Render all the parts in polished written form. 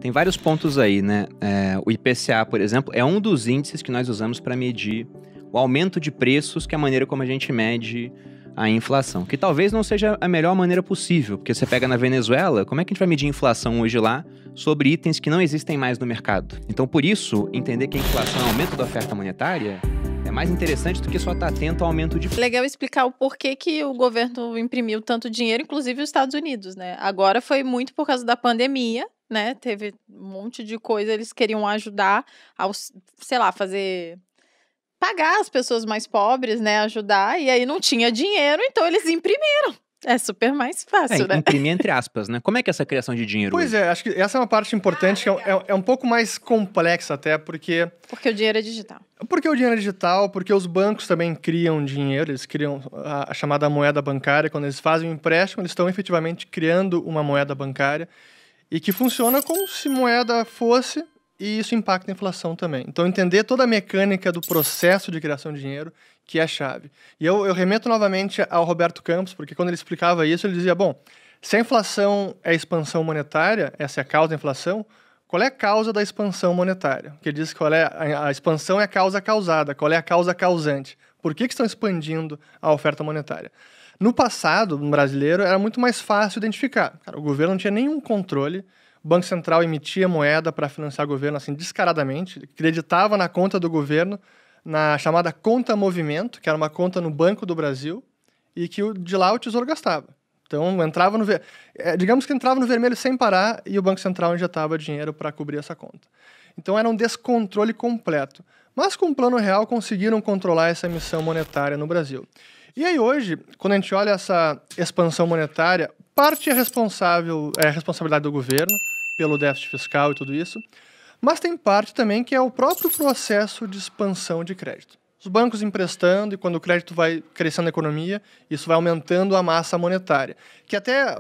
Tem vários pontos aí, né? O IPCA, por exemplo, é um dos índices que nós usamos para medir o aumento de preços, que é a maneira como a gente mede a inflação. Que talvez não seja a melhor maneira possível, porque você pega na Venezuela, como é que a gente vai medir inflação hoje lá sobre itens que não existem mais no mercado? Então, por isso, entender que a inflação é um aumento da oferta monetária é mais interessante do que só estar atento ao aumento de... Legal explicar o porquê que o governo imprimiu tanto dinheiro, inclusive os Estados Unidos, né? Agora foi muito por causa da pandemia, né? Teve um monte de coisa, eles queriam ajudar ao, sei lá, pagar as pessoas mais pobres, né? Ajudar, e aí não tinha dinheiro, então eles imprimiram. É super mais fácil, né? Imprimir entre aspas, né? Como é que é essa criação de dinheiro Pois hoje? acho que essa é uma parte importante, que é um pouco mais complexa até, porque... Porque o dinheiro é digital. Porque o dinheiro é digital, porque os bancos também criam dinheiro, eles criam a chamada moeda bancária. Quando eles fazem um empréstimo, eles estão efetivamente criando uma moeda bancária e que funciona como se moeda fosse, e isso impacta a inflação também. Então, entender toda a mecânica do processo de criação de dinheiro que é a chave. E eu remeto novamente ao Roberto Campos, porque quando ele explicava isso, ele dizia, bom, se a inflação é a expansão monetária, essa é a causa da inflação, qual é a causa da expansão monetária? Porque ele diz que a expansão é a causa causada, qual é a causa causante? Por que estão expandindo a oferta monetária? No passado, no brasileiro, era muito mais fácil identificar. O governo não tinha nenhum controle, o Banco Central emitia moeda para financiar o governo assim descaradamente, acreditava na conta do governo, na chamada conta movimento, que era uma conta no Banco do Brasil, e que de lá o Tesouro gastava. Então, digamos que entrava no vermelho sem parar e o Banco Central injetava dinheiro para cobrir essa conta. Então, era um descontrole completo. Mas, com o Plano Real, conseguiram controlar essa emissão monetária no Brasil. E aí, hoje, quando a gente olha essa expansão monetária, parte é a responsabilidade do governo, pelo déficit fiscal e tudo isso, mas tem parte também que é o próprio processo de expansão de crédito. Os bancos emprestando, e quando o crédito vai crescendo na economia, isso vai aumentando a massa monetária. Que até,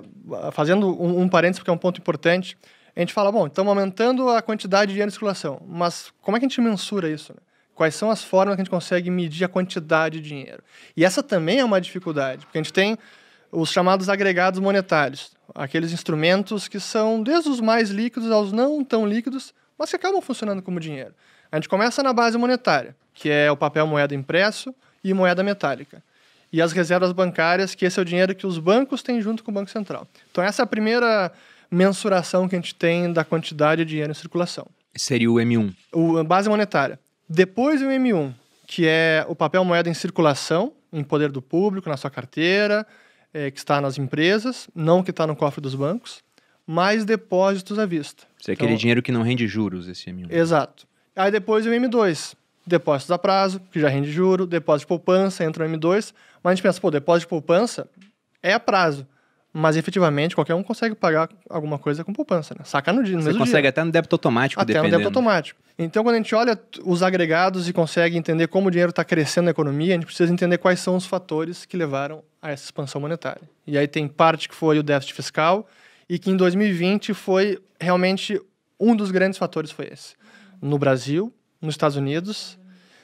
fazendo um parênteses, porque é um ponto importante, a gente fala, bom, estamos aumentando a quantidade de dinheiro em circulação, mas como é que a gente mensura isso, né? Quais são as formas que a gente consegue medir a quantidade de dinheiro? E essa também é uma dificuldade, porque a gente tem os chamados agregados monetários, aqueles instrumentos que são desde os mais líquidos aos não tão líquidos, mas que acabam funcionando como dinheiro. A gente começa na base monetária, que é o papel moeda impresso e moeda metálica. E as reservas bancárias, que esse é o dinheiro que os bancos têm junto com o Banco Central. Então essa é a primeira mensuração que a gente tem da quantidade de dinheiro em circulação. Seria o M1. A base monetária. Depois o M1, que é o papel moeda em circulação, em poder do público, na sua carteira, que está nas empresas, não que está no cofre dos bancos, mais depósitos à vista. Isso é aquele dinheiro que não rende juros, esse M1. Exato. Aí depois o M2, depósitos a prazo, que já rende juro, depósito de poupança, entra no M2, mas a gente pensa, depósito de poupança é a prazo, mas efetivamente qualquer um consegue pagar alguma coisa com poupança, né? Saca no mesmo dia. Você consegue até no débito automático, dependendo. Até no débito automático. Então, quando a gente olha os agregados e consegue entender como o dinheiro está crescendo na economia, a gente precisa entender quais são os fatores que levaram a essa expansão monetária. E aí tem parte que foi o déficit fiscal e que em 2020 foi realmente um dos grandes fatores foi esse. No Brasil, nos Estados Unidos,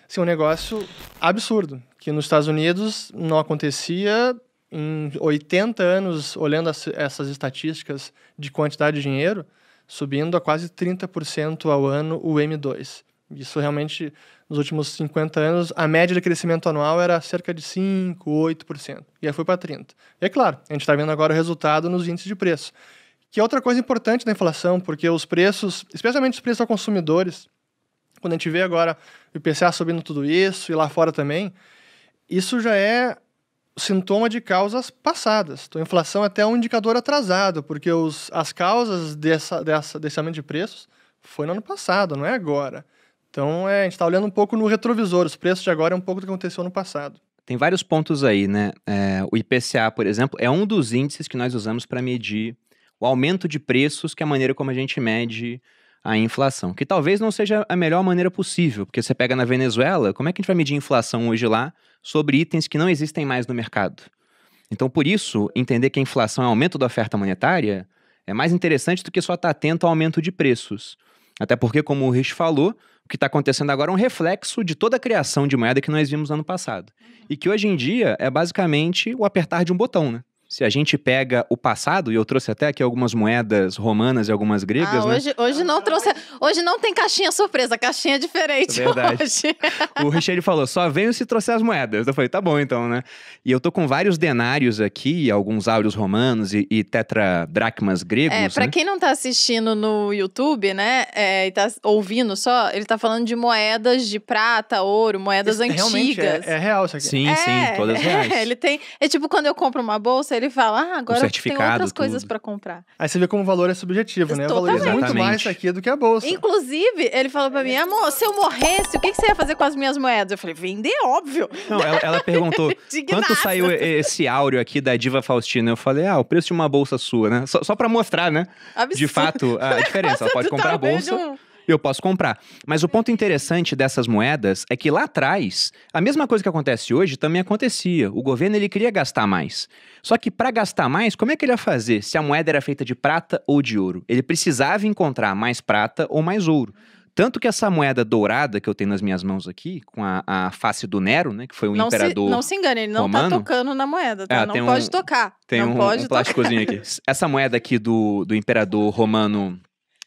assim, um negócio absurdo, que nos Estados Unidos não acontecia em 80 anos, olhando essas estatísticas de quantidade de dinheiro, subindo a quase 30% ao ano o M2. Isso realmente, nos últimos 50 anos, a média de crescimento anual era cerca de 5%, 8%. E aí foi para 30%. E é claro, a gente está vendo agora o resultado nos índices de preço. Que é outra coisa importante da inflação, porque os preços, especialmente os preços aos consumidores, quando a gente vê agora o IPCA subindo tudo isso, e lá fora também, isso já é sintoma de causas passadas. Então, a inflação é até um indicador atrasado, porque as causas desse aumento de preços foi no ano passado, não é agora. Então, a gente está olhando um pouco no retrovisor. Os preços de agora é um pouco do que aconteceu no passado. Tem vários pontos aí, né? O IPCA, por exemplo, é um dos índices que nós usamos para medir o aumento de preços, que é a maneira como a gente mede a inflação. Que talvez não seja a melhor maneira possível, porque você pega na Venezuela, como é que a gente vai medir a inflação hoje lá sobre itens que não existem mais no mercado? Então, por isso, entender que a inflação é aumento da oferta monetária é mais interessante do que só estar atento ao aumento de preços. Até porque, como o Rich falou, o que está acontecendo agora é um reflexo de toda a criação de moeda que nós vimos no ano passado. E que hoje em dia é basicamente o apertar de um botão, né? Se a gente pega o passado, e eu trouxe até aqui algumas moedas romanas e algumas gregas, né? Hoje não trouxe. Hoje não tem caixinha surpresa, caixinha diferente. Verdade. Hoje. O Richard falou, só venho se trouxer as moedas. Eu falei, tá bom então, né? E eu tô com vários denários aqui, alguns áureos romanos e tetradracmas gregos, pra né? quem não tá assistindo no YouTube, né, e tá ouvindo só, ele tá falando de moedas de prata, ouro, moedas Realmente antigas. é real isso aqui. Sim, todas reais. Ele tem. É tipo quando eu compro uma bolsa, ele fala, agora tem certificado, outras coisas tudo. pra comprar. Aí você vê como o valor é subjetivo, né? Eu valorizo muito Exatamente. mais isso aqui do que a bolsa. Inclusive, ele falou pra mim, amor, se eu morresse, o que você ia fazer com as minhas moedas? Eu falei, vender, óbvio. Não, ela perguntou, Indignada. quanto saiu esse áureo aqui da Diva Faustina? Eu falei, o preço de uma bolsa sua, né? Só pra mostrar, né? Absurdo. De fato, a diferença. Ela pode comprar a bolsa, eu posso comprar. Mas o ponto interessante dessas moedas é que lá atrás, a mesma coisa que acontece hoje também acontecia. O governo, ele queria gastar mais. Só que para gastar mais, como é que ele ia fazer se a moeda era feita de prata ou de ouro? Ele precisava encontrar mais prata ou mais ouro. Tanto que essa moeda dourada que eu tenho nas minhas mãos aqui, com a face do Nero, né, que foi um imperador Não se engane, ele não romano. tá tocando na moeda, tá? Não pode tocar. Tem não um pode plásticozinho aqui. Essa moeda aqui do imperador romano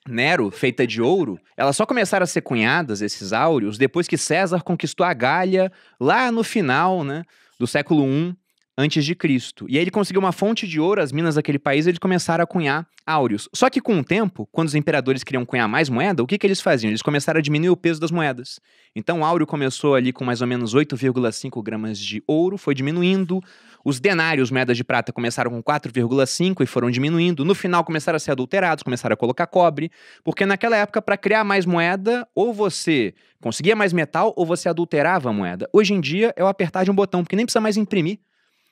Nero, feita de ouro, elas só começaram a ser cunhadas, esses áureos, depois que César conquistou a Gália, lá no final, né, do século I antes de Cristo. E aí ele conseguiu uma fonte de ouro, as minas daquele país, eles começaram a cunhar áureos. Só que com o tempo, quando os imperadores queriam cunhar mais moeda, o que eles faziam? Eles começaram a diminuir o peso das moedas. Então o áureo começou ali com mais ou menos 8,5 gramas de ouro, foi diminuindo. Os denários, moedas de prata, começaram com 4,5 e foram diminuindo. No final, começaram a ser adulterados, começaram a colocar cobre. Porque naquela época, para criar mais moeda, ou você conseguia mais metal, ou você adulterava a moeda. Hoje em dia, é o apertar de um botão, porque nem precisa mais imprimir.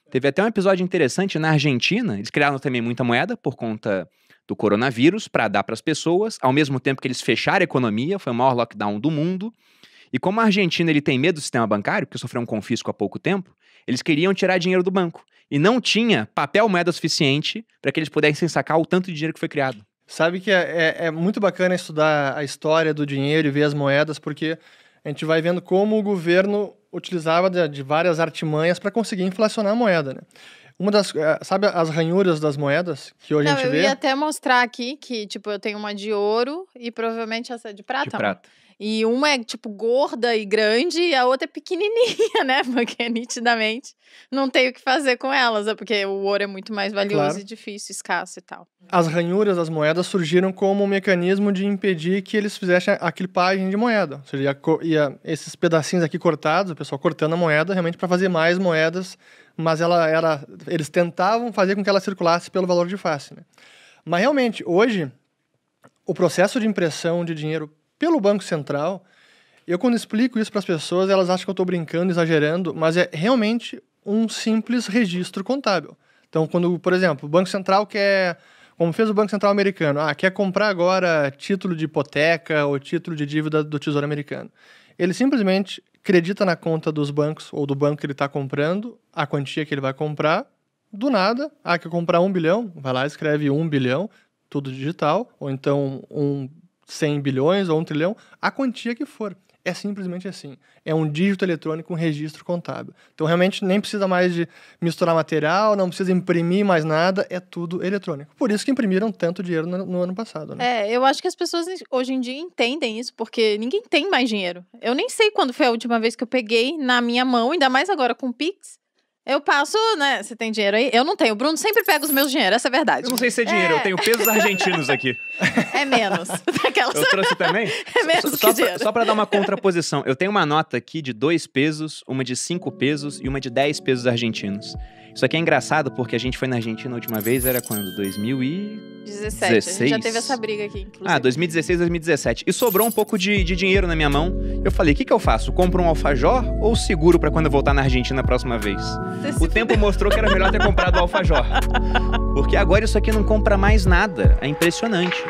Teve até um episódio interessante na Argentina. Eles criaram também muita moeda por conta do coronavírus, para dar para as pessoas, ao mesmo tempo que eles fecharam a economia, foi o maior lockdown do mundo. E como a Argentina ele tem medo do sistema bancário, porque sofreu um confisco há pouco tempo, eles queriam tirar dinheiro do banco. E não tinha papel moeda suficiente para que eles pudessem sacar o tanto de dinheiro que foi criado. Sabe que é muito bacana estudar a história do dinheiro e ver as moedas, porque a gente vai vendo como o governo utilizava de várias artimanhas para conseguir inflacionar a moeda, né? Uma das... Sabe as ranhuras das moedas que hoje a gente vê? Eu ia até mostrar aqui que, tipo, eu tenho uma de ouro e provavelmente essa é de prata. De prata. E uma é, tipo, gorda e grande e a outra é pequenininha, né? Porque nitidamente não tem o que fazer com elas, porque o ouro é muito mais valioso Claro. e difícil, escasso e tal. As ranhuras das moedas surgiram como um mecanismo de impedir que eles fizessem a clipagem de moeda. Ou seja, ia esses pedacinhos aqui cortados, o pessoal cortando a moeda realmente para fazer mais moedas, mas eles tentavam fazer com que ela circulasse pelo valor de face, né? Mas realmente, hoje, o processo de impressão de dinheiro pelo Banco Central, eu quando explico isso para as pessoas, elas acham que eu estou brincando, exagerando, mas é realmente um simples registro contábil. Então, quando, por exemplo, o Banco Central quer, como fez o Banco Central americano, quer comprar agora título de hipoteca ou título de dívida do Tesouro Americano. Ele simplesmente acredita na conta dos bancos ou do banco que ele está comprando, a quantia que ele vai comprar, do nada, quer comprar 1 bilhão, vai lá e escreve 1 bilhão, tudo digital, ou então 100 bilhões ou 1 trilhão, a quantia que for. É simplesmente assim. É um dígito eletrônico, um registro contábil. Então, realmente, nem precisa mais de misturar material, não precisa imprimir mais nada, é tudo eletrônico. Por isso que imprimiram tanto dinheiro no ano passado, né? Eu acho que as pessoas hoje em dia entendem isso, porque ninguém tem mais dinheiro. Eu nem sei quando foi a última vez que eu peguei na minha mão, ainda mais agora com o Pix. Eu passo, né? Você tem dinheiro aí? Eu não tenho. O Bruno sempre pega os meus dinheiros, essa é a verdade. Eu não sei se é dinheiro, eu tenho pesos argentinos aqui. É menos. Daquelas... Eu trouxe também? É menos que dinheiro. Só pra dar uma contraposição. Eu tenho uma nota aqui de 2 pesos, uma de 5 pesos e uma de 10 pesos argentinos. Isso aqui é engraçado porque a gente foi na Argentina a última vez, era quando? 2017. A gente já teve essa briga aqui, inclusive. 2016, 2017. E sobrou um pouco de dinheiro na minha mão. Eu falei, o que eu faço? Compro um alfajor ou seguro pra quando eu voltar na Argentina a próxima vez? O tempo mostrou que era melhor ter comprado o alfajor. Porque agora isso aqui não compra mais nada. É impressionante.